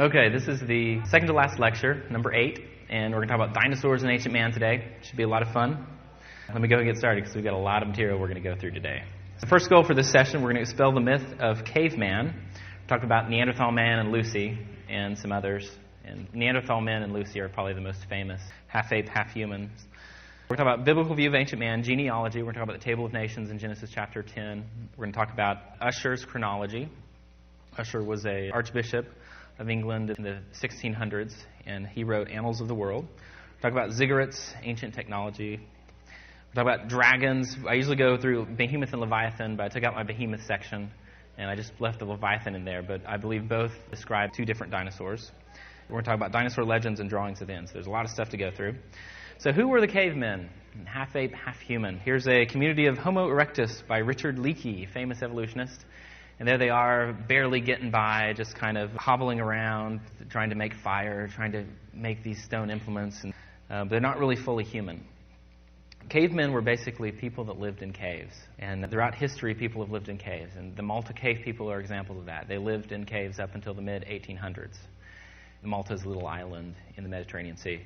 Okay, this is the second to last lecture, number 8, and we're going to talk about dinosaurs and ancient man today. Should be a lot of fun. Let me go and get started because we've got a lot of material we're going to go through today. The first goal for this session, we're going to expel the myth of caveman. We talked about Neanderthal man and Lucy and some others. And Neanderthal men and Lucy are probably the most famous, half ape, half human. We're going to talk about biblical view of ancient man, genealogy. We're going to talk about the Table of Nations in Genesis chapter 10. We're going to talk about Ussher's chronology. Ussher was an archbishop of England in the 1600s, and he wrote Annals of the World. We'll talk about ziggurats, ancient technology. We'll talk about dragons. I usually go through Behemoth and Leviathan, but I took out my Behemoth section, and I just left the Leviathan in there. But I believe both describe two different dinosaurs. We're going to talk about dinosaur legends and drawings of ends. There's a lot of stuff to go through. So who were the cavemen? Half ape, half human. Here's a community of Homo erectus by Richard Leakey, famous evolutionist. And there they are, barely getting by, just kind of hobbling around, trying to make fire, trying to make these stone implements. And they're not really fully human. Cavemen were basically people that lived in caves. And throughout history, people have lived in caves. And the Malta cave people are examples of that. They lived in caves up until the mid-1800s. Malta is a little island in the Mediterranean Sea.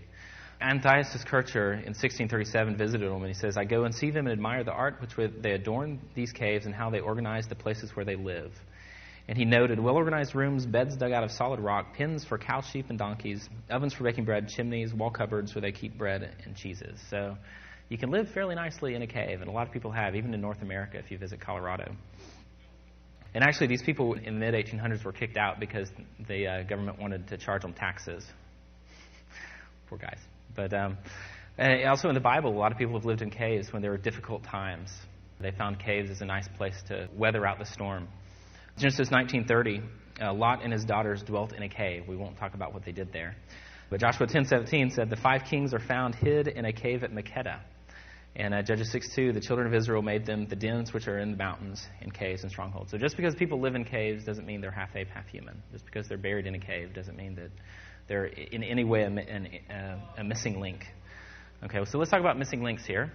Anthias Kircher in 1637 visited them, and he says, "I go and see them and admire the art which they adorn these caves and how they organize the places where they live." And he noted, well-organized rooms, beds dug out of solid rock, pens for cow, sheep, and donkeys, ovens for baking bread, chimneys, wall cupboards where they keep bread and cheeses. So you can live fairly nicely in a cave, and a lot of people have, even in North America if you visit Colorado. And actually, these people in the mid-1800s were kicked out because the government wanted to charge them taxes. Poor guys. But and also in the Bible, a lot of people have lived in caves when there were difficult times. They found caves as a nice place to weather out the storm. Genesis 19:30, Lot and his daughters dwelt in a cave. We won't talk about what they did there. But Joshua 10:17 said, "The 5 kings are found hid in a cave at Makkedah." And Judges 6:2, the children of Israel made them the dens which are in the mountains, in caves and strongholds. So just because people live in caves doesn't mean they're half ape, half human. Just because they're buried in a cave doesn't mean that they're in any way a missing link. Okay, so let's talk about missing links here.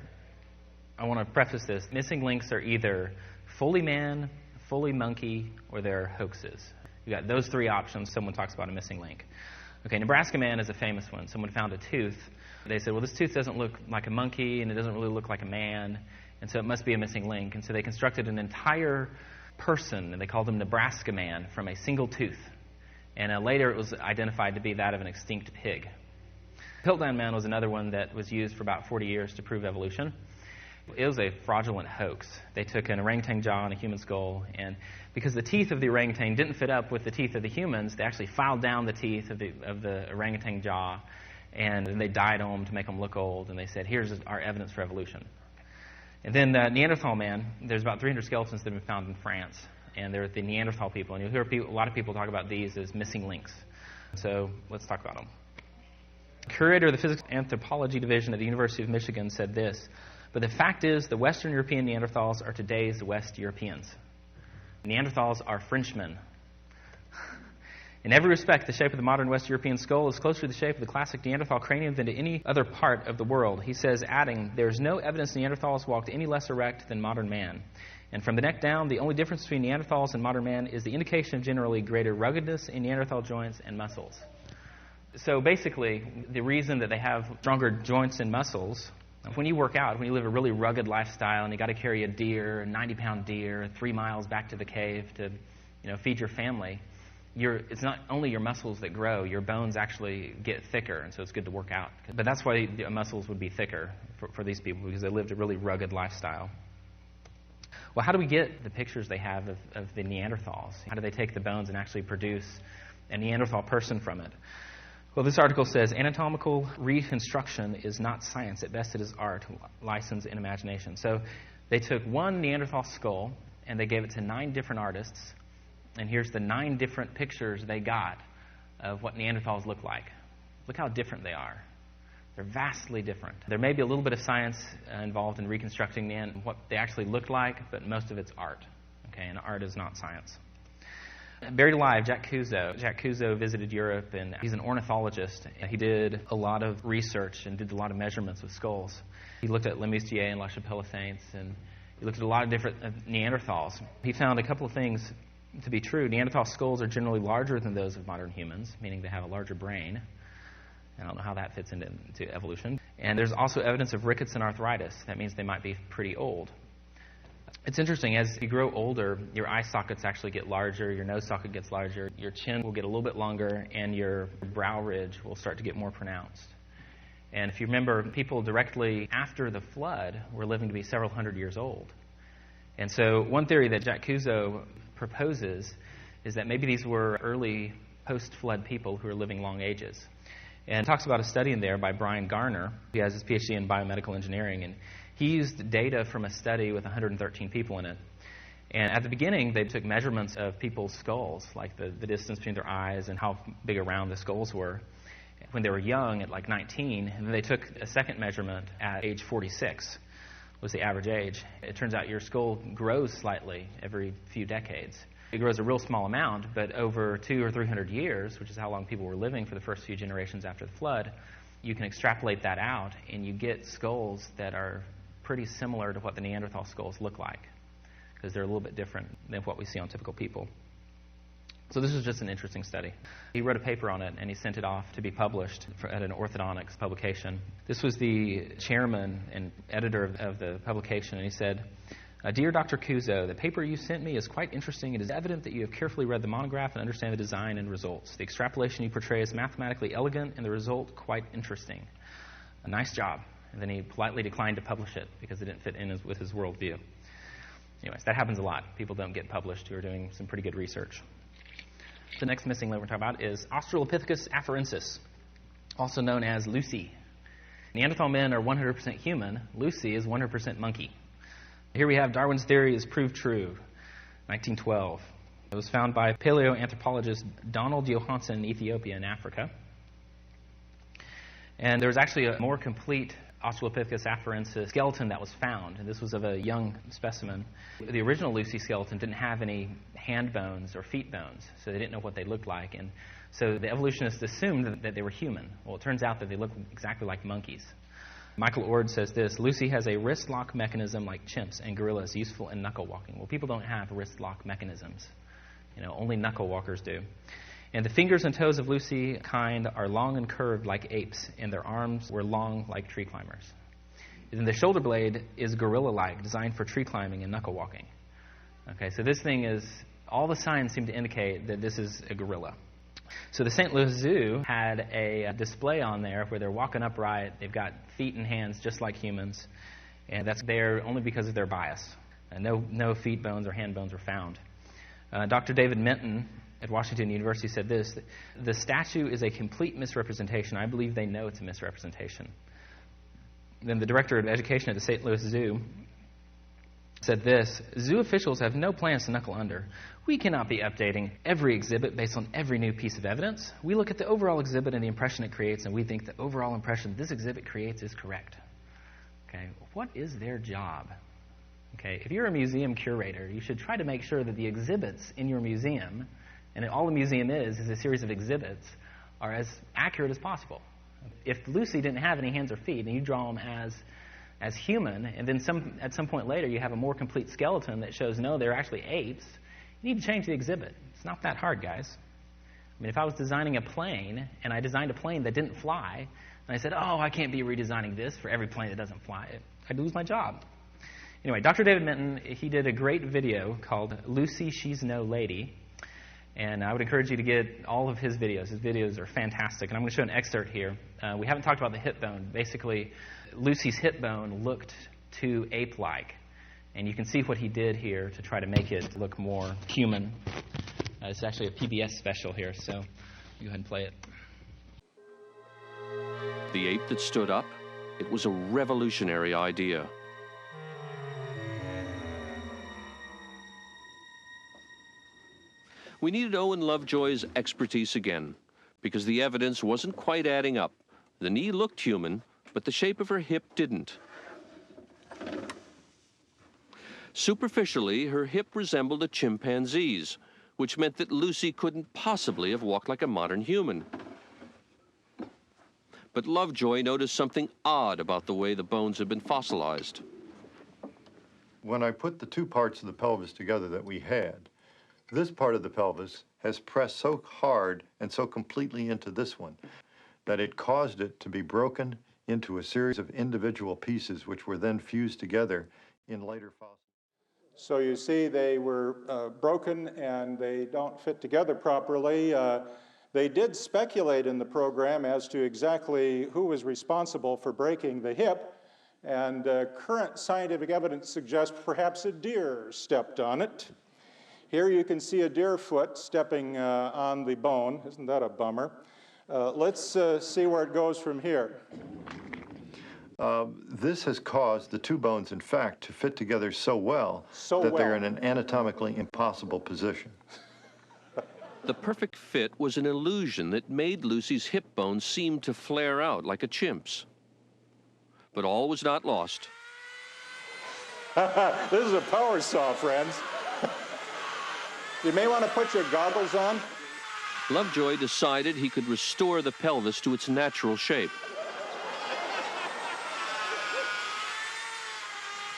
I want to preface this. Missing links are either fully man, fully monkey, or they're hoaxes. You got those 3 options. Someone talks about a missing link. Okay, Nebraska man is a famous one. Someone found a tooth. They said, well, this tooth doesn't look like a monkey, and it doesn't really look like a man, and so it must be a missing link. And so they constructed an entire person, and they called him Nebraska man, from a single tooth. And later it was identified to be that of an extinct pig. Piltdown man was another one that was used for about 40 years to prove evolution. It was a fraudulent hoax. They took an orangutan jaw and a human skull, and because the teeth of the orangutan didn't fit up with the teeth of the humans, they actually filed down the teeth of the orangutan jaw, and then they dyed them to make them look old, and they said, here's our evidence for evolution. And then Neanderthal man, there's about 300 skeletons that have been found in France. And they're the Neanderthal people. And you'll hear a lot of people talk about these as missing links. So let's talk about them. Curator of the Physical Anthropology Division at the University of Michigan said this, "But the fact is, the Western European Neanderthals are today's West Europeans. Neanderthals are Frenchmen. In every respect, the shape of the modern West European skull is closer to the shape of the classic Neanderthal cranium than to any other part of the world." He says, adding, "There is no evidence Neanderthals walked any less erect than modern man. And from the neck down, the only difference between Neanderthals and modern man is the indication of generally greater ruggedness in Neanderthal joints and muscles." So basically, the reason that they have stronger joints and muscles, when you work out, when you live a really rugged lifestyle and you got to carry a 90-pound deer, 3 miles back to the cave to feed your family, it's not only your muscles that grow, your bones actually get thicker, and so it's good to work out. But that's why the muscles would be thicker for these people, because they lived a really rugged lifestyle. Well, how do we get the pictures they have of the Neanderthals? How do they take the bones and actually produce a Neanderthal person from it? Well, this article says, anatomical reconstruction is not science. At best, it is art, license, and imagination. So they took one Neanderthal skull, and they gave it to 9 different artists. And here's the 9 different pictures they got of what Neanderthals look like. Look how different they are. They're vastly different. There may be a little bit of science involved in reconstructing what they actually looked like, but most of it's art. Okay, and art is not science. Buried alive, Jack Cuzo. Jack Cuzo visited Europe, and he's an ornithologist. He did a lot of research and did a lot of measurements with skulls. He looked at Lemaistrier and La Chapelle Saints, and he looked at a lot of different Neanderthals. He found a couple of things to be true. Neanderthal skulls are generally larger than those of modern humans, meaning they have a larger brain. I don't know how that fits into evolution. And there's also evidence of rickets and arthritis. That means they might be pretty old. It's interesting, as you grow older, your eye sockets actually get larger, your nose socket gets larger, your chin will get a little bit longer, and your brow ridge will start to get more pronounced. And if you remember, people directly after the flood were living to be several hundred years old. And so one theory that Jack Cuso proposes is that maybe these were early post-flood people who are living long ages. And talks about a study in there by Brian Garner. He has his PhD in biomedical engineering, and he used data from a study with 113 people in it. And at the beginning, they took measurements of people's skulls, like the distance between their eyes and how big around the skulls were, when they were young at like 19. And then they took a second measurement at age 46, was the average age. It turns out your skull grows slightly every few decades. It grows a real small amount, but over 200 or 300 years, which is how long people were living for the first few generations after the flood, you can extrapolate that out, and you get skulls that are pretty similar to what the Neanderthal skulls look like, because they're a little bit different than what we see on typical people. So this is just an interesting study. He wrote a paper on it, and he sent it off to be published at an orthodontics publication. This was the chairman and editor of the publication, and he said, "Dear Dr. Cuso, the paper you sent me is quite interesting. It is evident that you have carefully read the monograph and understand the design and results. The extrapolation you portray is mathematically elegant, and the result quite interesting. A nice job." And then he politely declined to publish it because it didn't fit in with his worldview. Anyways, that happens a lot. People don't get published who are doing some pretty good research. The next missing link we're talking about is Australopithecus afarensis, also known as Lucy. Neanderthal men are 100% human. Lucy is 100% monkey. Here we have Darwin's theory is proved true, 1912. It was found by paleoanthropologist Donald Johansen in Ethiopia in Africa. And there was actually a more complete Australopithecus afarensis skeleton that was found, and this was of a young specimen. The original Lucy skeleton didn't have any hand bones or feet bones, so they didn't know what they looked like, and so the evolutionists assumed that they were human. Well, it turns out that they look exactly like monkeys. Michael Ord says this: Lucy has a wrist lock mechanism like chimps and gorillas, useful in knuckle walking. Well, people don't have wrist lock mechanisms. Only knuckle walkers do. And the fingers and toes of Lucy kind are long and curved like apes, and their arms were long like tree climbers. And the shoulder blade is gorilla-like, designed for tree climbing and knuckle walking. Okay, so this thing is, all the signs seem to indicate that this is a gorilla. So the St. Louis Zoo had a display on there where they're walking upright. They've got feet and hands just like humans, and that's there only because of their bias. And no feet bones or hand bones were found. Dr. David Minton at Washington University said this: "The statue is a complete misrepresentation. I believe they know it's a misrepresentation." Then the director of education at the St. Louis Zoo said this: "Zoo officials have no plans to knuckle under. We cannot be updating every exhibit based on every new piece of evidence. We look at the overall exhibit and the impression it creates, and we think the overall impression this exhibit creates is correct." Okay, what is their job? Okay, if you're a museum curator, you should try to make sure that the exhibits in your museum, and all the museum is a series of exhibits, are as accurate as possible. If Lucy didn't have any hands or feet, and you draw them as human, and then at some point later you have a more complete skeleton that shows, no, they're actually apes, you need to change the exhibit. It's not that hard, guys. I mean, if I was designing a plane, and I designed a plane that didn't fly, and I said, oh, I can't be redesigning this for every plane that doesn't fly, I'd lose my job. Anyway, Dr. David Minton, he did a great video called Lucy, She's No Lady. And I would encourage you to get all of his videos. His videos are fantastic. And I'm going to show an excerpt here. We haven't talked about the hip bone. Basically, Lucy's hip bone looked too ape-like. And you can see what he did here to try to make it look more human. It's actually a PBS special here, so go ahead and play it. The ape that stood up, it was a revolutionary idea. We needed Owen Lovejoy's expertise again, because the evidence wasn't quite adding up. The knee looked human, but the shape of her hip didn't. Superficially, her hip resembled a chimpanzee's, which meant that Lucy couldn't possibly have walked like a modern human. But Lovejoy noticed something odd about the way the bones had been fossilized. When I put the two parts of the pelvis together that we had, This part of the pelvis has pressed so hard and so completely into this one that it caused it to be broken into a series of individual pieces which were then fused together in later fossils. So you see they were broken and they don't fit together properly. They did speculate in the program as to exactly who was responsible for breaking the hip, and current scientific evidence suggests perhaps a deer stepped on it. Here you can see a deer foot stepping on the bone. Isn't that a bummer? Let's see where it goes from here. This has caused the two bones, in fact, to fit together so well that they're in an anatomically impossible position. The perfect fit was an illusion that made Lucy's hip bone seem to flare out like a chimp's. But all was not lost. This is a power saw, friends. You may want to put your goggles on. Lovejoy decided he could restore the pelvis to its natural shape.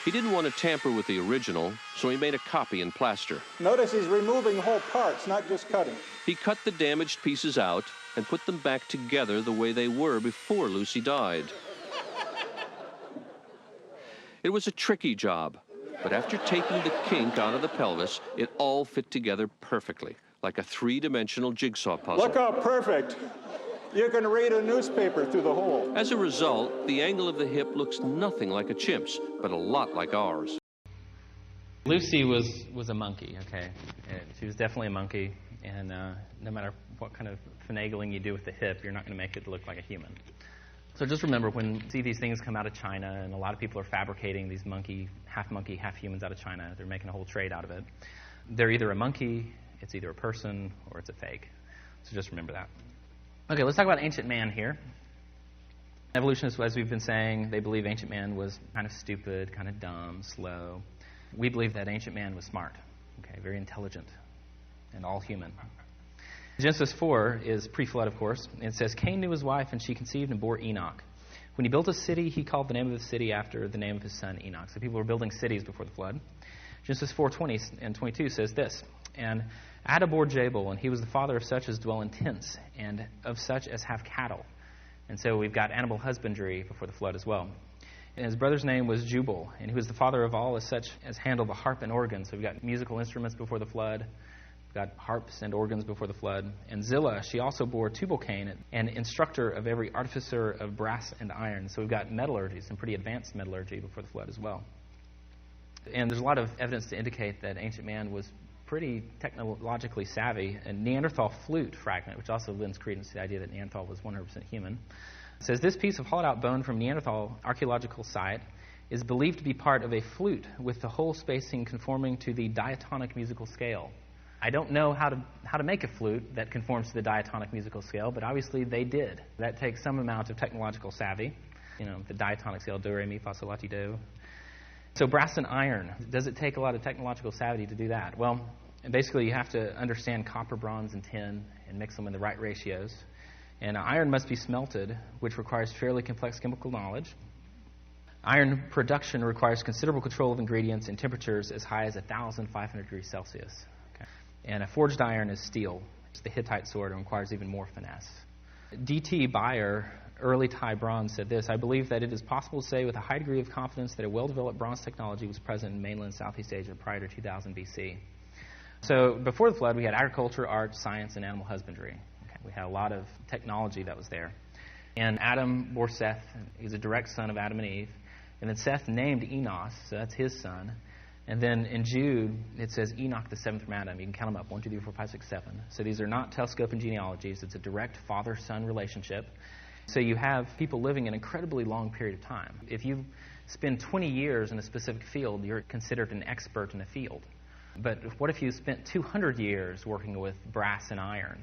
He didn't want to tamper with the original, so he made a copy in plaster. Notice he's removing whole parts, not just cutting. He cut the damaged pieces out and put them back together the way they were before Lucy died. It was a tricky job, but after taking the kink out of the pelvis, it all fit together perfectly, like a three-dimensional jigsaw puzzle. Look how perfect. You can read a newspaper through the hole. As a result, the angle of the hip looks nothing like a chimp's, but a lot like ours. Lucy was a monkey, okay? She was definitely a monkey, and no matter what kind of finagling you do with the hip, you're not going to make it look like a human. So just remember, when you see these things come out of China, and a lot of people are fabricating these monkey, half humans out of China, they're making a whole trade out of it. They're either a monkey, it's either a person, or it's a fake. So just remember that. Okay, let's talk about ancient man here. Evolutionists, as we've been saying, they believe ancient man was kind of stupid, kind of dumb, slow. We believe that ancient man was smart, okay, very intelligent, and all human. Genesis 4 is pre-flood, of course. It says, Cain knew his wife, and she conceived and bore Enoch. When he built a city, he called the name of the city after the name of his son Enoch. So people were building cities before the flood. Genesis 4:20 and 22 says this, and Ada bore Jabal, and he was the father of such as dwell in tents, and of such as have cattle. And so we've got animal husbandry before the flood as well. And his brother's name was Jubal, and he was the father of all as such as handle the harp and organ. So we've got musical instruments before the flood. We've got harps and organs before the flood. And Zillah, she also bore Tubal-Cain, an instructor of every artificer of brass and iron. So we've got metallurgy, some pretty advanced metallurgy before the flood as well. And there's a lot of evidence to indicate that ancient man was pretty technologically savvy. A Neanderthal flute fragment, which also lends credence to the idea that Neanderthal was 100% human, says this piece of hollowed-out bone from Neanderthal archaeological site is believed to be part of a flute with the whole spacing conforming to the diatonic musical scale. I don't know how to make a flute that conforms to the diatonic musical scale, but obviously they did. That takes some amount of technological savvy. You know, the diatonic scale, do, re, mi, fa, sol, la, ti, do. So brass and iron, does it take a lot of technological savvy to do that? Well, basically you have to understand copper, bronze, and tin and mix them in the right ratios. And iron must be smelted, which requires fairly complex chemical knowledge. Iron production requires considerable control of ingredients and temperatures as high as 1,500 degrees Celsius. Okay. And a forged iron is steel. It's the Hittite sort and requires even more finesse. D.T. Beyer, early Thai bronze, said this, I believe that it is possible to say with a high degree of confidence that a well-developed bronze technology was present in mainland Southeast Asia prior to 2000 B.C. So before the flood, we had agriculture, art, science, and animal husbandry. Okay. We had a lot of technology that was there. And Adam bore Seth. He's a direct son of Adam and Eve. And then Seth named Enos, so that's his son. And then in Jude, it says Enoch, the seventh from Adam. You can count them up, 1, 2, 3, 4, 5, 6, 7. So these are not telescoping genealogies. It's a direct father-son relationship. So you have people living an incredibly long period of time. If you spend 20 years in a specific field, you're considered an expert in a field. But what if you spent 200 years working with brass and iron?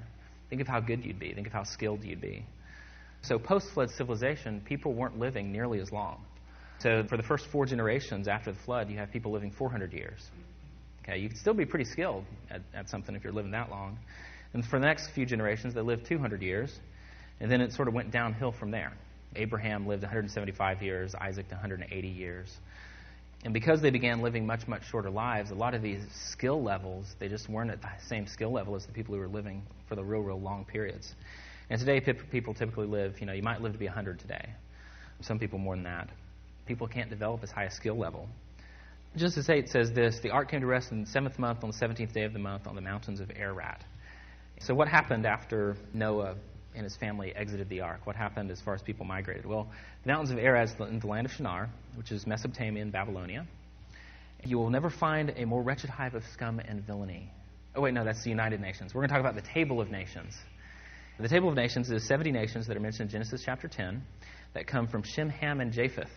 Think of how good you'd be. Think of how skilled you'd be. So post-flood civilization, people weren't living nearly as long. So for the first 4 generations after the flood, you have people living 400 years. Okay, you can still be pretty skilled at something if you're living that long. And for the next few generations, they lived 200 years. And then it sort of went downhill from there. Abraham lived 175 years, Isaac 180 years. And because they began living much, much shorter lives, a lot of these skill levels, they just weren't at the same skill level as the people who were living for the real, real long periods. And today, people typically live, you might live to be 100 today. Some people more than that. People can't develop as high a skill level. Genesis 8 says this: the ark came to rest in the 7th month on the 17th day of the month on the mountains of Ararat. So what happened after Noah and his family exited the ark? What happened as far as people migrated? Well, the mountains of Ararat is in the land of Shinar, which is Mesopotamia and Babylonia. You will never find a more wretched hive of scum and villainy. Oh, wait, no, that's the United Nations. We're going to talk about the Table of Nations. The Table of Nations is 70 nations that are mentioned in Genesis chapter 10 that come from Shem, Ham, and Japheth.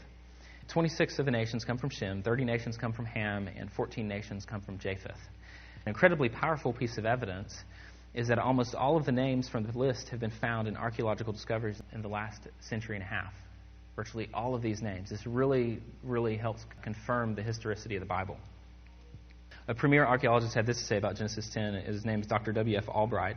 26 of the nations come from Shem, 30 nations come from Ham, and 14 nations come from Japheth. An incredibly powerful piece of evidence is that almost all of the names from the list have been found in archaeological discoveries in the last century and a half. Virtually all of these names. This really, really helps confirm the historicity of the Bible. A premier archaeologist had this to say about Genesis 10. His name is Dr. W.F. Albright.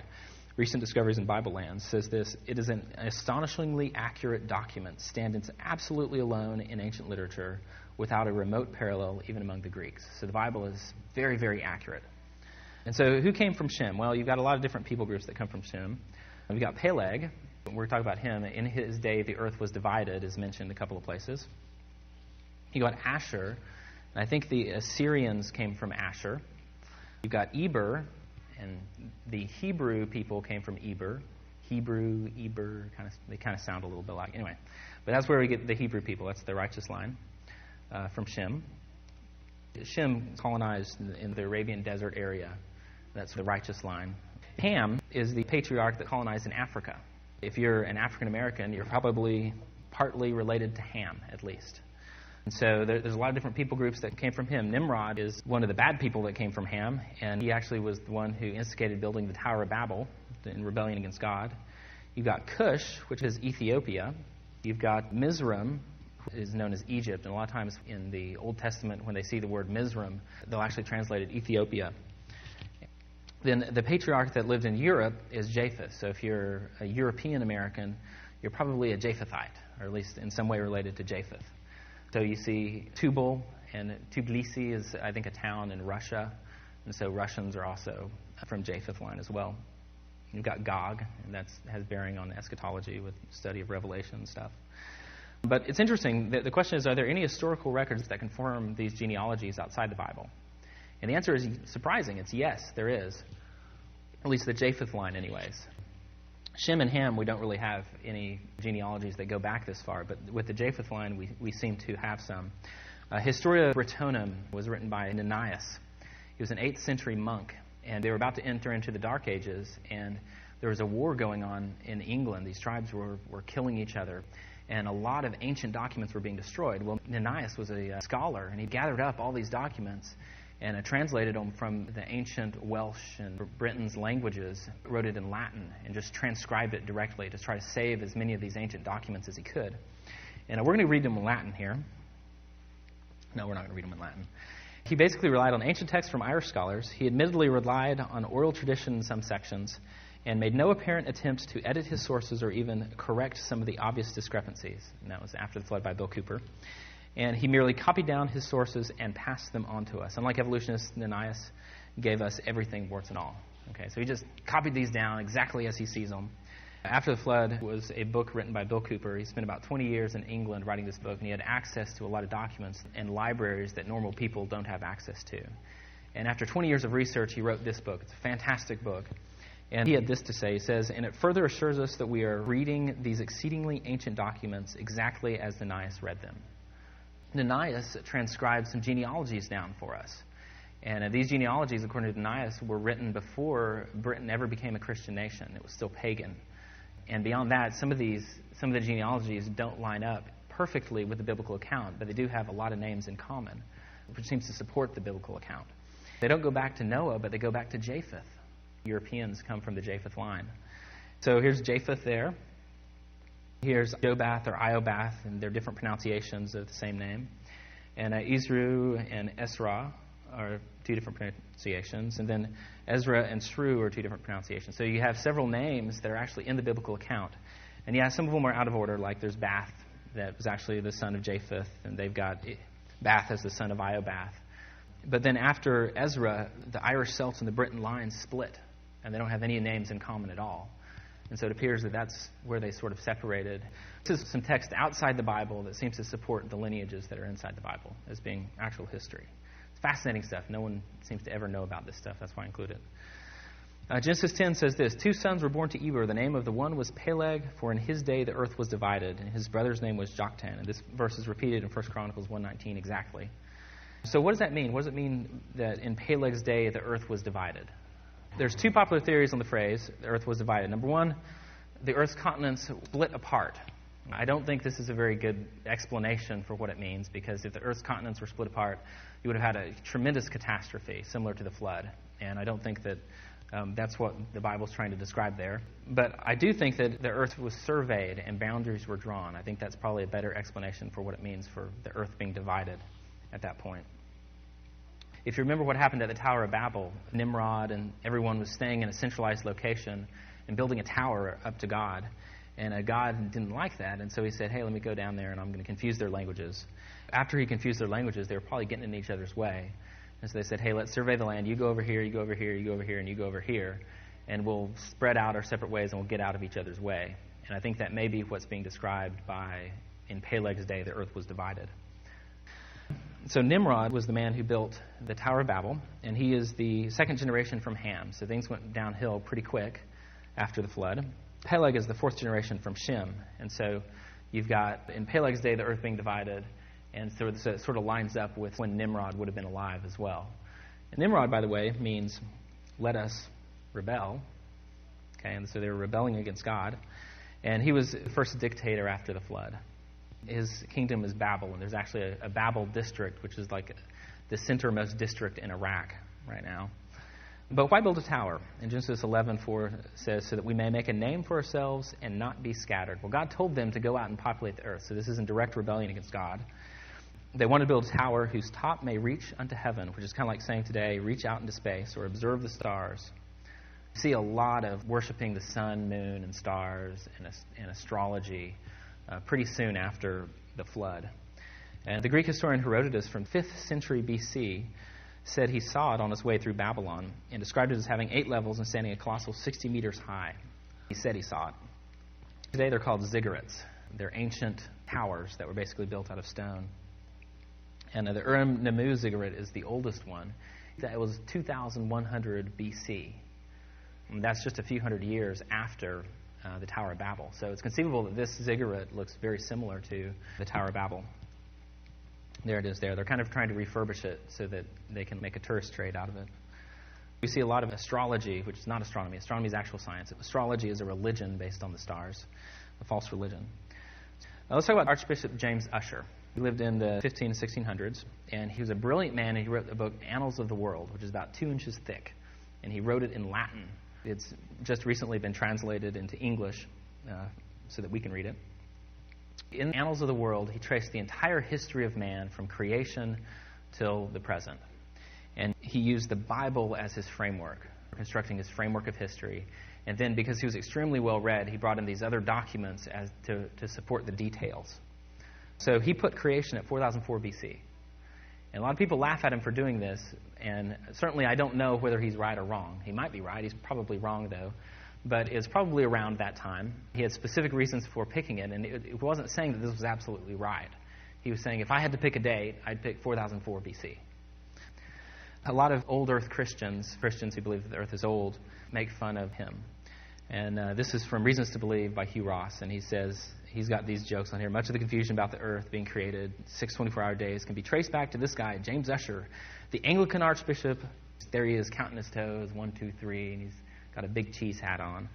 Recent Discoveries in Bible Lands says this: it is an astonishingly accurate document, standing absolutely alone in ancient literature without a remote parallel even among the Greeks. So the Bible is very, very accurate. And so who came from Shem? Well, you've got a lot of different people groups that come from Shem. We've got Peleg. We're talking about him. In his day, the earth was divided, as mentioned a couple of places. You got Asher, and I think the Assyrians came from Asher. You've got Eber, and the Hebrew people came from Eber. Hebrew, Eber, they kind of sound a little bit like. Anyway, but that's where we get the Hebrew people. That's the righteous line from Shem. Shem colonized in the Arabian desert area. That's the righteous line. Ham is the patriarch that colonized in Africa. If you're an African American, you're probably partly related to Ham, at least. And so there's a lot of different people groups that came from him. Nimrod is one of the bad people that came from Ham, and he actually was the one who instigated building the Tower of Babel in rebellion against God. You've got Cush, which is Ethiopia. You've got Mizraim, is known as Egypt, and a lot of times in the Old Testament, when they see the word Mizraim, they'll actually translate it Ethiopia. Then the patriarch that lived in Europe is Japheth. So if you're a European American, you're probably a Japhethite, or at least in some way related to Japheth. So you see Tubal, and Tbilisi is, I think, a town in Russia, and so Russians are also from Japheth line as well. You've got Gog, and that has bearing on eschatology with study of Revelation and stuff. But it's interesting, the question is, are there any historical records that confirm these genealogies outside the Bible? And the answer is surprising. It's yes, there is. At least the Japheth line anyways. Shem and Ham, we don't really have any genealogies that go back this far, but with the Japheth line, we seem to have some. Historia Britonum was written by Ananias. He was an 8th century monk, and they were about to enter into the Dark Ages, and there was a war going on in England. These tribes were killing each other, and a lot of ancient documents were being destroyed. Well, Ananias was a scholar, and he gathered up all these documents and translated them from the ancient Welsh and Britain's languages, wrote it in Latin, and just transcribed it directly to try to save as many of these ancient documents as he could. And we're going to read them in Latin here. No, we're not going to read them in Latin. He basically relied on ancient texts from Irish scholars. He admittedly relied on oral tradition in some sections, and made no apparent attempts to edit his sources or even correct some of the obvious discrepancies. And that was after the flood by Bill Cooper. And he merely copied down his sources and passed them on to us. Unlike evolutionists, Ananias gave us everything, warts and all. Okay, so he just copied these down exactly as he sees them. After the Flood was a book written by Bill Cooper. He spent about 20 years in England writing this book, and he had access to a lot of documents and libraries that normal people don't have access to. And after 20 years of research, he wrote this book. It's a fantastic book. And he had this to say. He says, and it further assures us that we are reading these exceedingly ancient documents exactly as Ananias read them. Ananias transcribed some genealogies down for us. And these genealogies, according to Ananias, were written before Britain ever became a Christian nation. It was still pagan. And beyond that, some of the genealogies don't line up perfectly with the biblical account, but they do have a lot of names in common, which seems to support the biblical account. They don't go back to Noah, but they go back to Japheth. Europeans come from the Japheth line. So here's Japheth there. Here's Jobath or Iobath, and they're different pronunciations of the same name. And Ezru and Esra are two different pronunciations. And then Ezra and Shru are two different pronunciations. So you have several names that are actually in the biblical account. And yeah, some of them are out of order, like there's Bath, that was actually the son of Japheth. And they've got Bath as the son of Iobath. But then after Ezra, the Irish Celts and the Briton lines split, and they don't have any names in common at all. And so it appears that that's where they sort of separated. This is some text outside the Bible that seems to support the lineages that are inside the Bible as being actual history. It's fascinating stuff. No one seems to ever know about this stuff. That's why I include it. Genesis 10 says this: 2 sons were born to Eber. The name of the one was Peleg, for in his day the earth was divided, and his brother's name was Joktan. And this verse is repeated in 1 Chronicles 1:19 exactly. So what does that mean? What does it mean that in Peleg's day the earth was divided? There's 2 popular theories on the phrase, the earth was divided. Number one, the earth's continents split apart. I don't think this is a very good explanation for what it means, because if the earth's continents were split apart, you would have had a tremendous catastrophe similar to the flood. And I don't think that that's what the Bible's trying to describe there. But I do think that the earth was surveyed and boundaries were drawn. I think that's probably a better explanation for what it means for the earth being divided at that point. If you remember what happened at the Tower of Babel, Nimrod and everyone was staying in a centralized location and building a tower up to God. And God didn't like that, and so he said, hey, let me go down there and I'm going to confuse their languages. After he confused their languages, they were probably getting in each other's way. And so they said, hey, let's survey the land. You go over here, you go over here, you go over here, and you go over here. And we'll spread out our separate ways and we'll get out of each other's way. And I think that may be what's being described by, in Peleg's day, the earth was divided. So Nimrod was the man who built the Tower of Babel, and he is the second generation from Ham. So things went downhill pretty quick after the flood. Peleg is the 4th generation from Shem. And so you've got, in Peleg's day, the earth being divided, and so it sort of lines up with when Nimrod would have been alive as well. And Nimrod, by the way, means let us rebel. Okay, and so they were rebelling against God. And he was the first dictator after the flood. His kingdom is Babel, and there's actually a Babel district, which is like the centermost district in Iraq right now. But why build a tower? In Genesis 11:4 says, so that we may make a name for ourselves and not be scattered. Well, God told them to go out and populate the earth, so this is in direct rebellion against God. They want to build a tower whose top may reach unto heaven, which is kind of like saying today, reach out into space or observe the stars. You see a lot of worshiping the sun, moon, and stars and astrology pretty soon after the flood. And the Greek historian Herodotus from 5th century BC said he saw it on his way through Babylon and described it as having 8 levels and standing a colossal 60 meters high. He said he saw it. Today they're called ziggurats. They're ancient towers that were basically built out of stone. And the Urim-Nimmu ziggurat is the oldest one. That was 2100 BC. And that's just a few hundred years after the Tower of Babel. So it's conceivable that this ziggurat looks very similar to the Tower of Babel. There it is there. They're kind of trying to refurbish it so that they can make a tourist trade out of it. We see a lot of astrology, which is not astronomy. Astronomy is actual science. Astrology is a religion based on the stars, a false religion. Now let's talk about Archbishop James Ussher. He lived in the 1500s and 1600s, and he was a brilliant man, and he wrote the book Annals of the World, which is about 2 inches thick, and he wrote it in Latin. It's just recently been translated into English so that we can read it. In Annals of the World, he traced the entire history of man from creation till the present. And he used the Bible as his framework, constructing his framework of history. And then, because he was extremely well-read, he brought in these other documents as to support the details. So he put creation at 4004 BC. And a lot of people laugh at him for doing this, and certainly I don't know whether he's right or wrong. He might be right. He's probably wrong, though. But it's probably around that time. He had specific reasons for picking it, and it wasn't saying that this was absolutely right. He was saying, if I had to pick a date, I'd pick 4004 BC. A lot of old Earth Christians who believe that the Earth is old, make fun of him. And this is from Reasons to Believe by Hugh Ross, and he says, he's got these jokes on here. Much of the confusion about the Earth being created 6 24-hour days can be traced back to this guy, James Ussher, the Anglican Archbishop. There he is, counting his toes, 1, 2, 3, and he's got a big cheese hat on.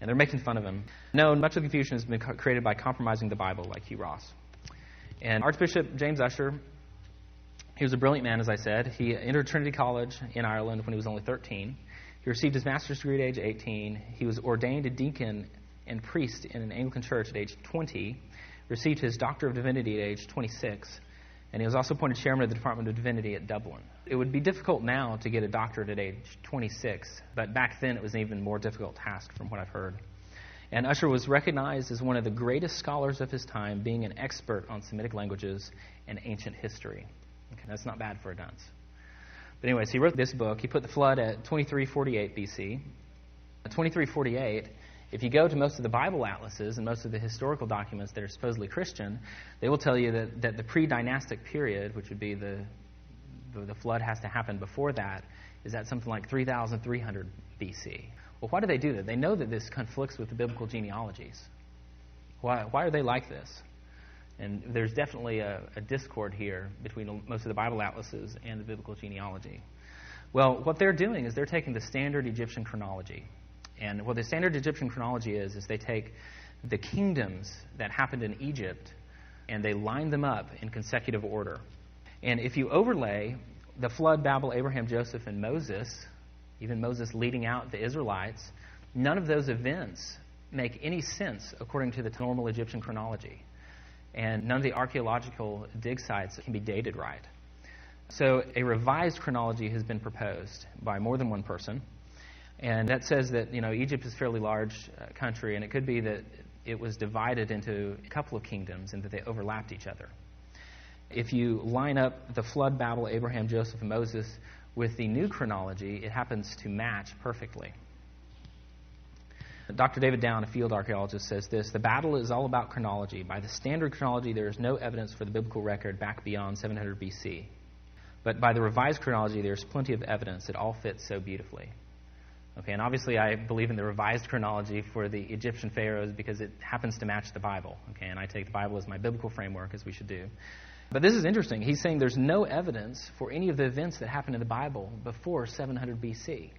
And they're making fun of him. No, much of the confusion has been created by compromising the Bible, like Hugh Ross. And Archbishop James Ussher, he was a brilliant man, as I said. He entered Trinity College in Ireland when he was only 13. He received his master's degree at age 18. He was ordained a deacon and priest in an Anglican church at age 20, received his Doctor of Divinity at age 26, and he was also appointed chairman of the Department of Divinity at Dublin. It would be difficult now to get a doctorate at age 26, but back then it was an even more difficult task from what I've heard. And Ussher was recognized as one of the greatest scholars of his time, being an expert on Semitic languages and ancient history. Okay, that's not bad for a dunce. But anyways, he wrote this book. He put the flood at 2348 BC. At 2348, if you go to most of the Bible atlases and most of the historical documents that are supposedly Christian, they will tell you that the pre-dynastic period, which would be the flood has to happen before that, is at something like 3,300 BC. Well, why do they do that? They know that this conflicts with the biblical genealogies. Why are they like this? And there's definitely a discord here between most of the Bible atlases and the biblical genealogy. Well, what they're doing is they're taking the standard Egyptian chronology. And what the standard Egyptian chronology is they take the kingdoms that happened in Egypt and they line them up in consecutive order. And if you overlay the flood, Babel, Abraham, Joseph, and Moses, even Moses leading out the Israelites, none of those events make any sense according to the normal Egyptian chronology. And none of the archaeological dig sites can be dated right. So a revised chronology has been proposed by more than one person. And that says that, Egypt is a fairly large country, and it could be that it was divided into a couple of kingdoms and that they overlapped each other. If you line up the flood, Babel, Abraham, Joseph, and Moses with the new chronology, it happens to match perfectly. Dr. David Down, a field archaeologist, says this: the battle is all about chronology. By the standard chronology, there is no evidence for the biblical record back beyond 700 BC. But by the revised chronology, there is plenty of evidence. It all fits so beautifully. Okay, and obviously I believe in the revised chronology for the Egyptian pharaohs because it happens to match the Bible. Okay, and I take the Bible as my biblical framework, as we should do. But this is interesting. He's saying there's no evidence for any of the events that happened in the Bible before 700 BC.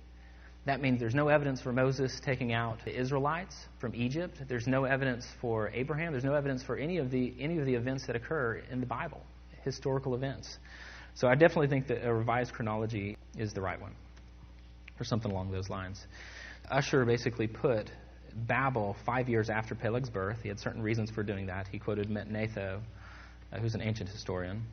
That means there's no evidence for Moses taking out the Israelites from Egypt. There's no evidence for Abraham. There's no evidence for any of the events that occur in the Bible, historical events. So I definitely think that a revised chronology is the right one, or something along those lines. Usher basically put Babel 5 years after Peleg's birth. He had certain reasons for doing that. He quoted Metnatho, who's an ancient historian.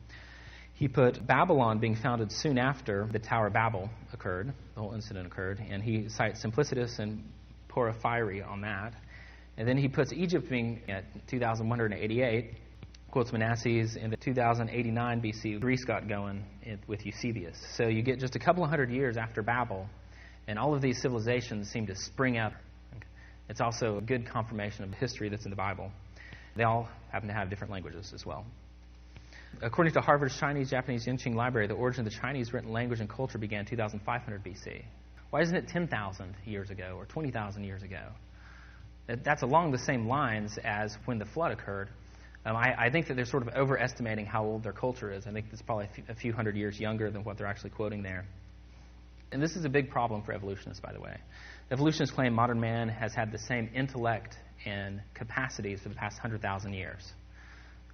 He put Babylon being founded soon after the Tower of Babel occurred, the whole incident occurred, and he cites Simplicitus and Porphyry on that. And then he puts Egypt being at 2188, quotes Manasses, in the 2089 BC, Greece got going with Eusebius. So you get just a couple of hundred years after Babel, and all of these civilizations seem to spring up. It's also a good confirmation of the history that's in the Bible. They all happen to have different languages as well. According to Harvard's Chinese Japanese Yinqing Library, the origin of the Chinese written language and culture began 2,500 BC. Why isn't it 10,000 years ago or 20,000 years ago? That's along the same lines as when the flood occurred. I think that they're sort of overestimating how old their culture is. I think it's probably a few hundred years younger than what they're actually quoting there. And this is a big problem for evolutionists, by the way. Evolutionists claim modern man has had the same intellect and capacities for the past 100,000 years.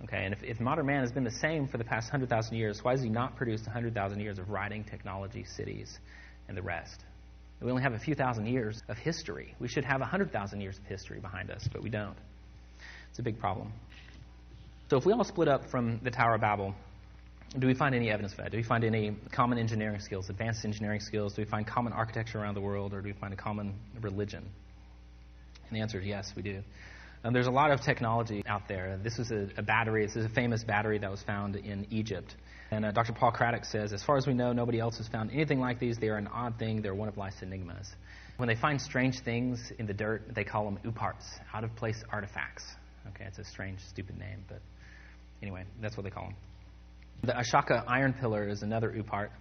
Okay, and if modern man has been the same for the past 100,000 years, why has he not produced 100,000 years of writing, technology, cities, and the rest? We only have a few thousand years of history. We should have 100,000 years of history behind us, but we don't. It's a big problem. So if we all split up from the Tower of Babel, do we find any evidence for that? Do we find any common engineering skills, advanced engineering skills? Do we find common architecture around the world, or do we find a common religion? And the answer is yes, we do. There's a lot of technology out there. This is a battery. This is a famous battery that was found in Egypt. And Dr. Paul Craddock says, as far as we know, nobody else has found anything like these. They are an odd thing. They're one of life's enigmas. When they find strange things in the dirt, they call them uparts, out-of-place artifacts. Okay, it's a strange, stupid name, but anyway, that's what they call them. The Ashoka iron pillar is another upart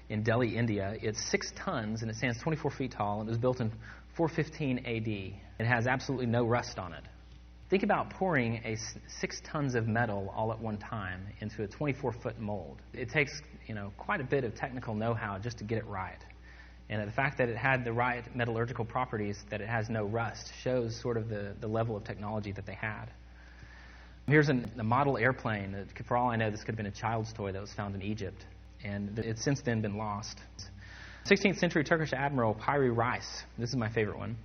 in Delhi, India. It's 6 tons, and it stands 24 feet tall, and it was built in 415 AD. It has absolutely no rust on it. Think about pouring 6 tons of metal all at one time into a 24-foot mold. It takes, quite a bit of technical know-how just to get it right. And the fact that it had the right metallurgical properties, that it has no rust, shows sort of the level of technology that they had. Here's a model airplane. For all I know, this could have been a child's toy that was found in Egypt, and it's since then been lost. 16th century Turkish admiral Piri Reis. This is my favorite one.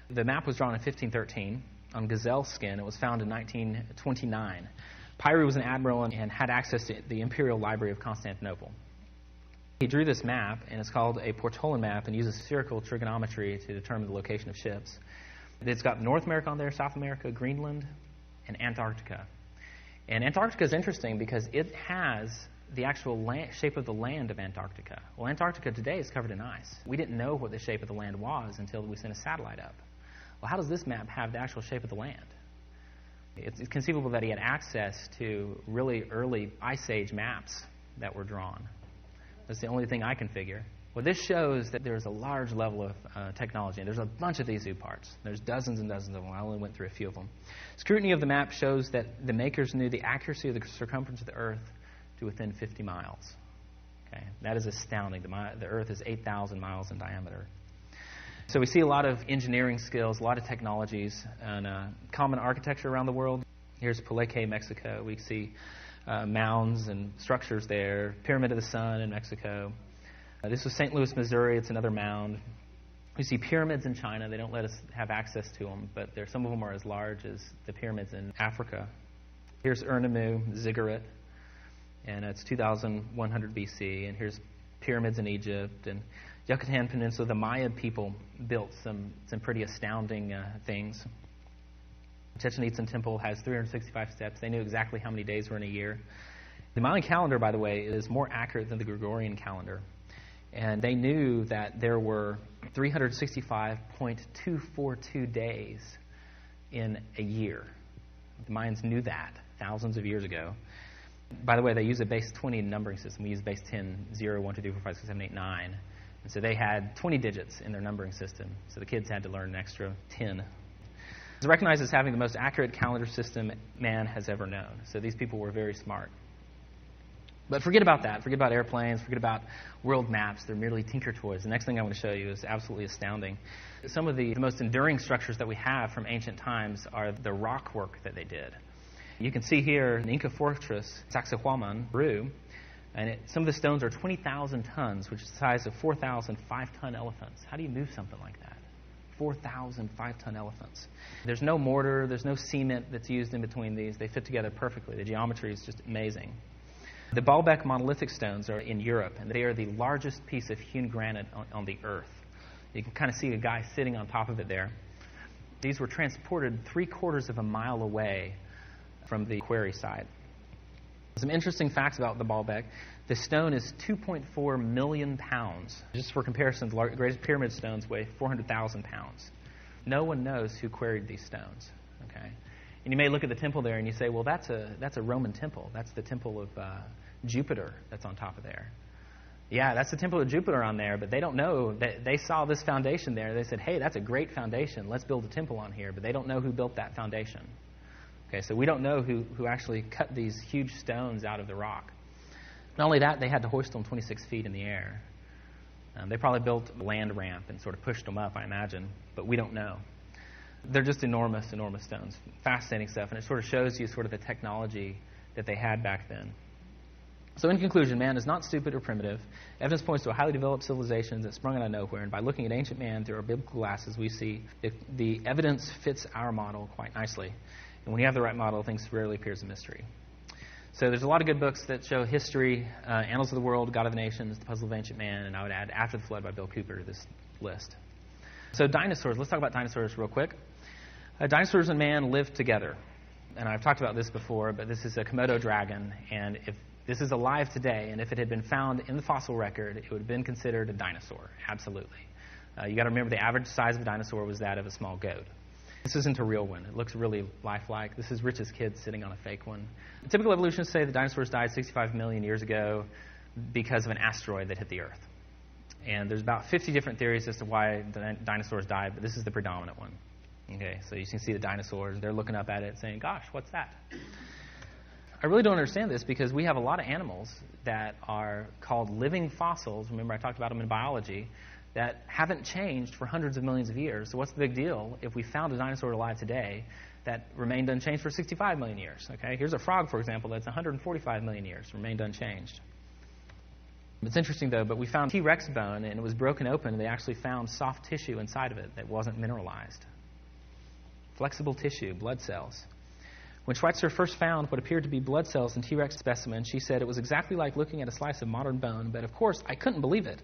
The map was drawn in 1513. On gazelle skin. It was found in 1929. Piri was an admiral and had access to the Imperial Library of Constantinople. He drew this map, and it's called a Portolan map, and uses spherical trigonometry to determine the location of ships. It's got North America on there, South America, Greenland, and Antarctica. And Antarctica is interesting because it has the actual shape of the land of Antarctica. Well, Antarctica today is covered in ice. We didn't know what the shape of the land was until we sent a satellite up. Well, how does this map have the actual shape of the land? It's conceivable that he had access to really early Ice Age maps that were drawn. That's the only thing I can figure. Well, this shows that there's a large level of technology, and there's a bunch of these zoo parts. There's dozens and dozens of them. I only went through a few of them. Scrutiny of the map shows that the makers knew the accuracy of the circumference of the Earth to within 50 miles. Okay, that is astounding. The Earth is 8,000 miles in diameter. So we see a lot of engineering skills, a lot of technologies, and common architecture around the world. Here's Palenque, Mexico. We see mounds and structures there. Pyramid of the Sun in Mexico. This was St. Louis, Missouri. It's another mound. We see pyramids in China. They don't let us have access to them, but some of them are as large as the pyramids in Africa. Here's Urnemu, Ziggurat, and it's 2100 BC. And here's pyramids in Egypt and Yucatan Peninsula. The Maya people built some pretty astounding things. Chichen Itza Temple has 365 steps. They knew exactly how many days were in a year. The Mayan calendar, by the way, is more accurate than the Gregorian calendar. And they knew that there were 365.242 days in a year. The Mayans knew that thousands of years ago. By the way, they use a base 20 numbering system. We use base 10, 0, 1, 2, 3, 4, 5, 6, 7, 8, 9. And so they had 20 digits in their numbering system. So the kids had to learn an extra 10. It's recognized as having the most accurate calendar system man has ever known. So these people were very smart. But forget about that. Forget about airplanes. Forget about world maps. They're merely tinker toys. The next thing I want to show you is absolutely astounding. Some of the most enduring structures that we have from ancient times are the rock work that they did. You can see here an Inca fortress, Sacsayhuaman, Peru, and some of the stones are 20,000 tons, which is the size of 4,000 5-ton elephants. How do you move something like that? 4,000 5-ton elephants. There's no mortar. There's no cement that's used in between these. They fit together perfectly. The geometry is just amazing. The Baalbek monolithic stones are in Europe, and they are the largest piece of hewn granite on the earth. You can kind of see a guy sitting on top of it there. These were transported 3/4 of a mile away from the quarry site. Some interesting facts about the Baalbek. The stone is 2.4 million pounds. Just for comparison, the greatest pyramid stones weigh 400,000 pounds. No one knows who quarried these stones. Okay, and you may look at the temple there and you say, well, that's a Roman temple. That's the temple of Jupiter that's on top of there. Yeah, that's the temple of Jupiter on there, but they don't know that they saw this foundation there. They said, hey, that's a great foundation. Let's build a temple on here. But they don't know who built that foundation. Okay, so we don't know who actually cut these huge stones out of the rock. Not only that, they had to hoist them 26 feet in the air. They probably built a land ramp and sort of pushed them up, I imagine, but we don't know. They're just enormous, enormous stones. Fascinating stuff, and it sort of shows you sort of the technology that they had back then. So in conclusion, man is not stupid or primitive. Evidence points to a highly developed civilization that sprung out of nowhere, and by looking at ancient man through our biblical glasses, we see that the evidence fits our model quite nicely. And when you have the right model, things rarely appears a mystery. So there's a lot of good books that show history, Annals of the World, God of the Nations, The Puzzle of Ancient Man, and I would add After the Flood by Bill Cooper to this list. So dinosaurs, let's talk about dinosaurs real quick. Dinosaurs and man lived together. And I've talked about this before, but this is a Komodo dragon, and if this is alive today, and if it had been found in the fossil record, it would have been considered a dinosaur, absolutely. You got to remember the average size of a dinosaur was that of a small goat. This isn't a real one. It looks really lifelike. This is Rich's kid sitting on a fake one. Typical evolutionists say the dinosaurs died 65 million years ago because of an asteroid that hit the Earth. And there's about 50 different theories as to why the dinosaurs died, but this is the predominant one. Okay, so you can see the dinosaurs. They're looking up at it saying, gosh, what's that? I really don't understand this because we have a lot of animals that are called living fossils. Remember, I talked about them in biology, that haven't changed for hundreds of millions of years. So what's the big deal if we found a dinosaur alive today that remained unchanged for 65 million years? Okay, here's a frog, for example, that's 145 million years, remained unchanged. It's interesting, though, but we found T-Rex bone, and it was broken open, and they actually found soft tissue inside of it that wasn't mineralized. Flexible tissue, blood cells. When Schweitzer first found what appeared to be blood cells in T-Rex specimen, she said it was exactly like looking at a slice of modern bone, but of course, I couldn't believe it.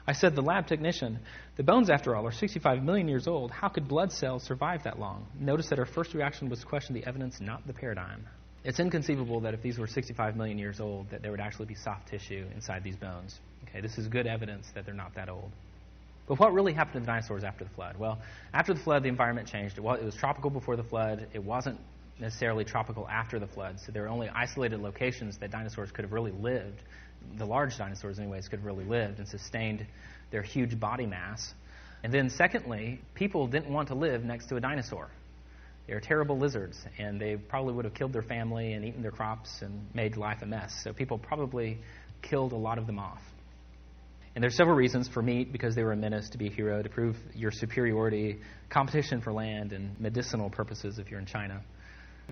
I said to the lab technician, the bones, after all, are 65 million years old. How could blood cells survive that long? Notice that her first reaction was to question the evidence, not the paradigm. It's inconceivable that if these were 65 million years old, that there would actually be soft tissue inside these bones. Okay, this is good evidence that they're not that old. But what really happened to the dinosaurs after the flood? Well, after the flood, the environment changed. It was tropical before the flood. It wasn't necessarily tropical after the flood. So there were only isolated locations that dinosaurs could have really lived. The large dinosaurs, anyways, could have really lived and sustained their huge body mass. And then secondly, people didn't want to live next to a dinosaur. They're terrible lizards, and they probably would have killed their family and eaten their crops and made life a mess. So people probably killed a lot of them off. And there's several reasons: for meat, because they were a menace; to be a hero, to prove your superiority; competition for land; and medicinal purposes if you're in China.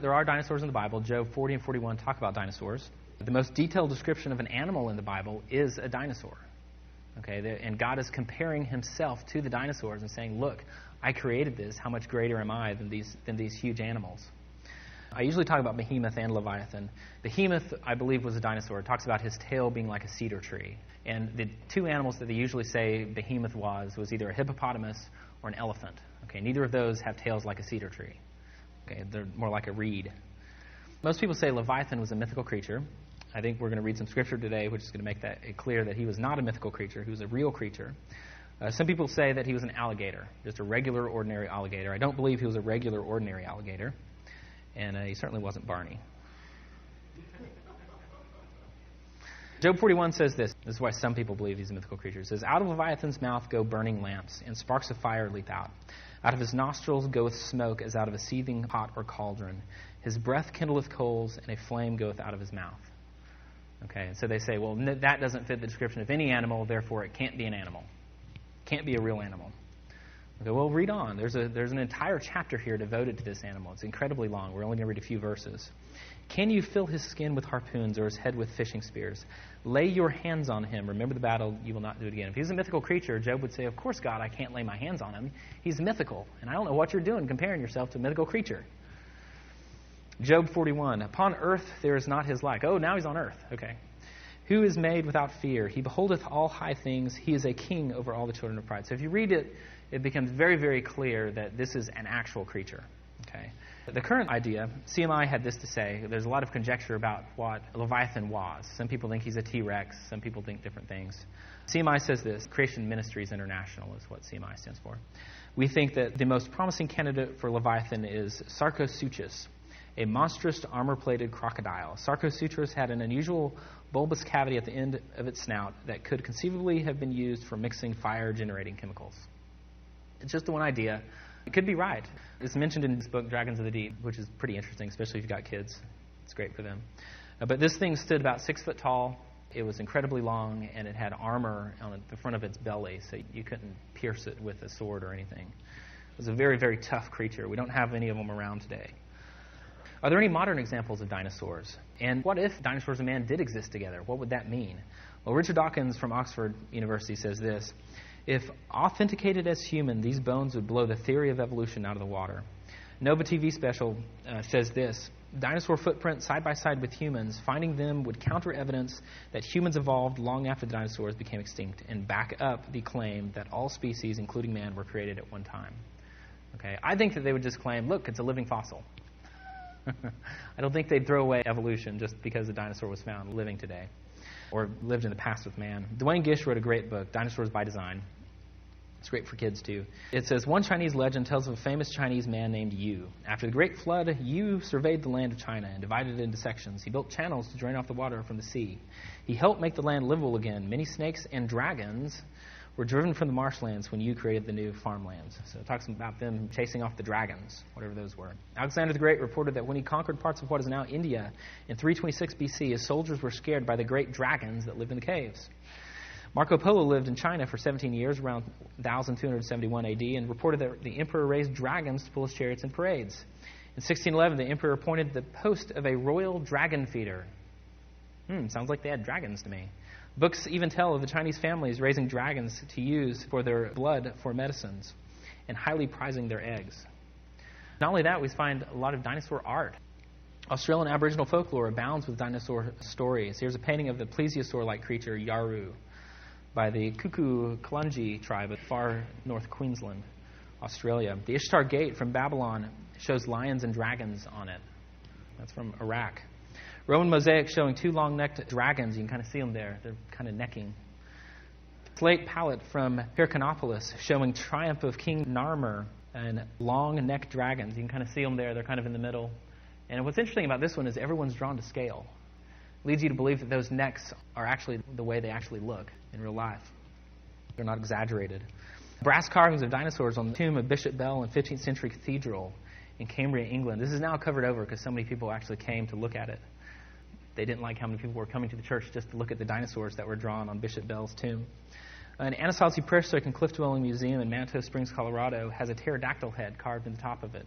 There are dinosaurs in the Bible. Job 40 and 41 talk about dinosaurs. The most detailed description of an animal in the Bible is a dinosaur. Okay, and God is comparing himself to the dinosaurs and saying, look, I created this. How much greater am I than these huge animals? I usually talk about Behemoth and Leviathan. Behemoth, I believe, was a dinosaur. It talks about his tail being like a cedar tree. And the two animals that they usually say Behemoth was either a hippopotamus or an elephant. Okay, neither of those have tails like a cedar tree. Okay, they're more like a reed. Most people say Leviathan was a mythical creature. I think we're going to read some scripture today which is going to make that clear that he was not a mythical creature. He was a real creature. Some people say that he was an alligator, just a regular, ordinary alligator. I don't believe he was a regular, ordinary alligator. And he certainly wasn't Barney. Job 41 says this. This is why some people believe he's a mythical creature. It says, out of Leviathan's mouth go burning lamps, and sparks of fire leap out. Out of his nostrils goeth smoke as out of a seething pot or cauldron. His breath kindleth coals, and a flame goeth out of his mouth. Okay, and so they say, well, that doesn't fit the description of any animal, therefore it can't be an animal. Can't be a real animal. Okay, well, read on. There's an entire chapter here devoted to this animal. It's incredibly long. We're only going to read a few verses. Can you fill his skin with harpoons or his head with fishing spears? Lay your hands on him. Remember the battle. You will not do it again. If he's a mythical creature, Job would say, of course, God, I can't lay my hands on him. He's mythical, and I don't know what you're doing comparing yourself to a mythical creature. Job 41, upon earth there is not his like. Oh, now he's on earth. Okay. Who is made without fear? He beholdeth all high things. He is a king over all the children of pride. So if you read it, it becomes very, very clear that this is an actual creature. Okay. The current idea, CMI had this to say. There's a lot of conjecture about what Leviathan was. Some people think he's a T-Rex. Some people think different things. CMI says this. Creation Ministries International is what CMI stands for. We think that the most promising candidate for Leviathan is Sarcosuchus, a monstrous armor-plated crocodile. Sarcosuchus had an unusual bulbous cavity at the end of its snout that could conceivably have been used for mixing fire-generating chemicals. It's just the one idea. It could be right. It's mentioned in this book, Dragons of the Deep, which is pretty interesting, especially if you've got kids. It's great for them. But this thing stood about 6 foot tall. It was incredibly long, and it had armor on the front of its belly, so you couldn't pierce it with a sword or anything. It was a very, very tough creature. We don't have any of them around today. Are there any modern examples of dinosaurs? And what if dinosaurs and man did exist together? What would that mean? Well, Richard Dawkins from Oxford University says this. If authenticated as human, these bones would blow the theory of evolution out of the water. Nova TV special says this. Dinosaur footprints side by side with humans, finding them would counter evidence that humans evolved long after the dinosaurs became extinct and back up the claim that all species, including man, were created at one time. Okay, I think that they would just claim, look, it's a living fossil. I don't think they'd throw away evolution just because a dinosaur was found living today or lived in the past with man. Dwayne Gish wrote a great book, Dinosaurs by Design. It's great for kids, too. It says, one Chinese legend tells of a famous Chinese man named Yu. After the Great Flood, Yu surveyed the land of China and divided it into sections. He built channels to drain off the water from the sea. He helped make the land livable again. Many snakes and dragons were driven from the marshlands when Yu created the new farmlands. So it talks about them chasing off the dragons, whatever those were. Alexander the Great reported that when he conquered parts of what is now India in 326 BC, his soldiers were scared by the great dragons that lived in the caves. Marco Polo lived in China for 17 years, around 1271 AD, and reported that the emperor raised dragons to pull his chariots in parades. In 1611, the emperor appointed the post of a royal dragon feeder. Sounds like they had dragons to me. Books even tell of the Chinese families raising dragons to use for their blood for medicines and highly prizing their eggs. Not only that, we find a lot of dinosaur art. Australian Aboriginal folklore abounds with dinosaur stories. Here's a painting of the plesiosaur-like creature Yaru by the Kuku-Kalungi tribe of far north Queensland, Australia. The Ishtar Gate from Babylon shows lions and dragons on it. That's from Iraq. Roman mosaic showing two long-necked dragons. You can kind of see them there. They're kind of necking. Slate palette from Hyrcanopolis showing triumph of King Narmer and long-necked dragons. You can kind of see them there. They're kind of in the middle. And what's interesting about this one is everyone's drawn to scale. It leads you to believe that those necks are actually the way they actually look in real life. They're not exaggerated. Brass carvings of dinosaurs on the tomb of Bishop Bell in 15th century cathedral in Cambria, England. This is now covered over because so many people actually came to look at it. They didn't like how many people were coming to the church just to look at the dinosaurs that were drawn on Bishop Bell's tomb. An Anasazi prehistoric and cliff-dwelling museum in Manitou Springs, Colorado, has a pterodactyl head carved in the top of it.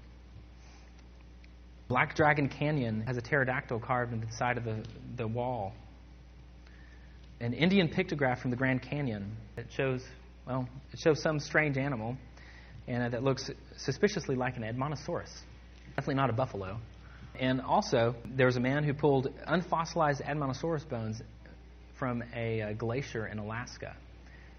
Black Dragon Canyon has a pterodactyl carved into the side of the wall. An Indian pictograph from the Grand Canyon that shows some strange animal, and that looks suspiciously like an Edmontosaurus. Definitely not a buffalo. And also, there was a man who pulled unfossilized Edmontosaurus bones from a glacier in Alaska,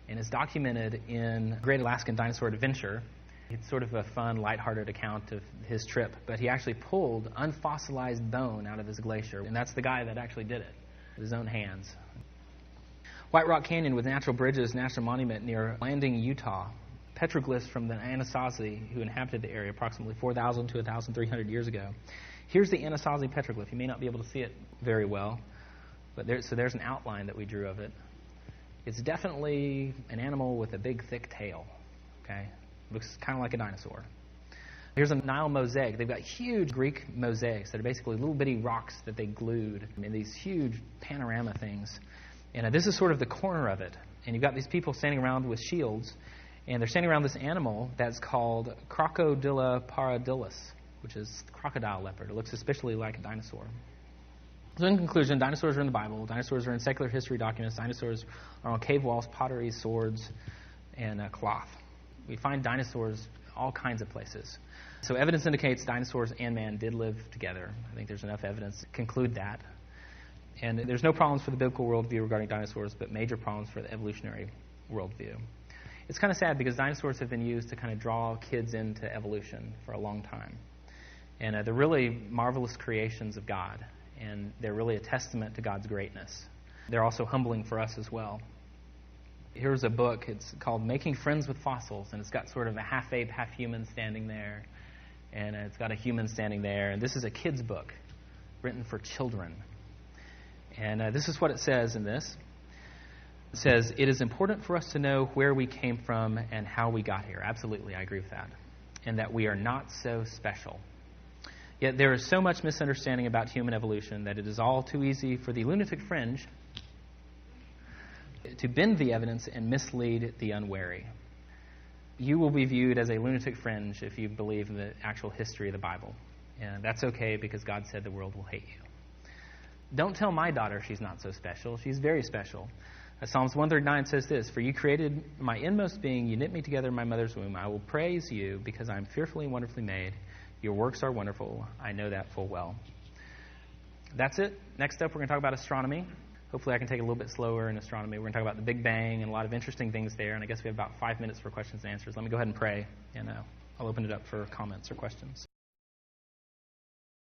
and is documented in Great Alaskan Dinosaur Adventure. It's sort of a fun, lighthearted account of his trip, but he actually pulled unfossilized bone out of this glacier, and that's the guy that actually did it with his own hands. White Rock Canyon with Natural Bridges National Monument near Landing, Utah. Petroglyphs from the Anasazi who inhabited the area approximately 4,000 to 1,300 years ago. Here's the Anasazi petroglyph. You may not be able to see it very well, but there's an outline that we drew of it. It's definitely an animal with a big, thick tail. Okay, looks kind of like a dinosaur. Here's a Nile mosaic. They've got huge Greek mosaics that are basically little bitty rocks that they glued in these huge panorama things. And this is sort of the corner of it. And you've got these people standing around with shields, and they're standing around this animal that's called Crocodilla paradillus, which is the crocodile leopard. It looks suspiciously like a dinosaur. So in conclusion, dinosaurs are in the Bible. Dinosaurs are in secular history documents. Dinosaurs are on cave walls, pottery, swords, and cloth. We find dinosaurs all kinds of places. So evidence indicates dinosaurs and man did live together. I think there's enough evidence to conclude that. And there's no problems for the biblical worldview regarding dinosaurs, but major problems for the evolutionary worldview. It's kind of sad because dinosaurs have been used to kind of draw kids into evolution for a long time. And they're really marvelous creations of God. And they're really a testament to God's greatness. They're also humbling for us as well. Here's a book. It's called Making Friends with Fossils. And it's got sort of a half-ape, half-human standing there. And it's got a human standing there. And this is a kid's book written for children. And this is what it says in this. It says, "It is important for us to know where we came from and how we got here." Absolutely, I agree with that. And that we are not so special. Yet there is so much misunderstanding about human evolution that it is all too easy for the lunatic fringe to bend the evidence and mislead the unwary. You will be viewed as a lunatic fringe if you believe in the actual history of the Bible. And that's okay because God said the world will hate you. Don't tell my daughter she's not so special. She's very special. Psalms 139 says this, "For you created my inmost being, you knit me together in my mother's womb. I will praise you because I am fearfully and wonderfully made. Your works are wonderful. I know that full well." That's it. Next up, we're going to talk about astronomy. Hopefully I can take it a little bit slower in astronomy. We're going to talk about the Big Bang and a lot of interesting things there. And I guess we have about 5 minutes for questions and answers. Let me go ahead and pray, and I'll open it up for comments or questions.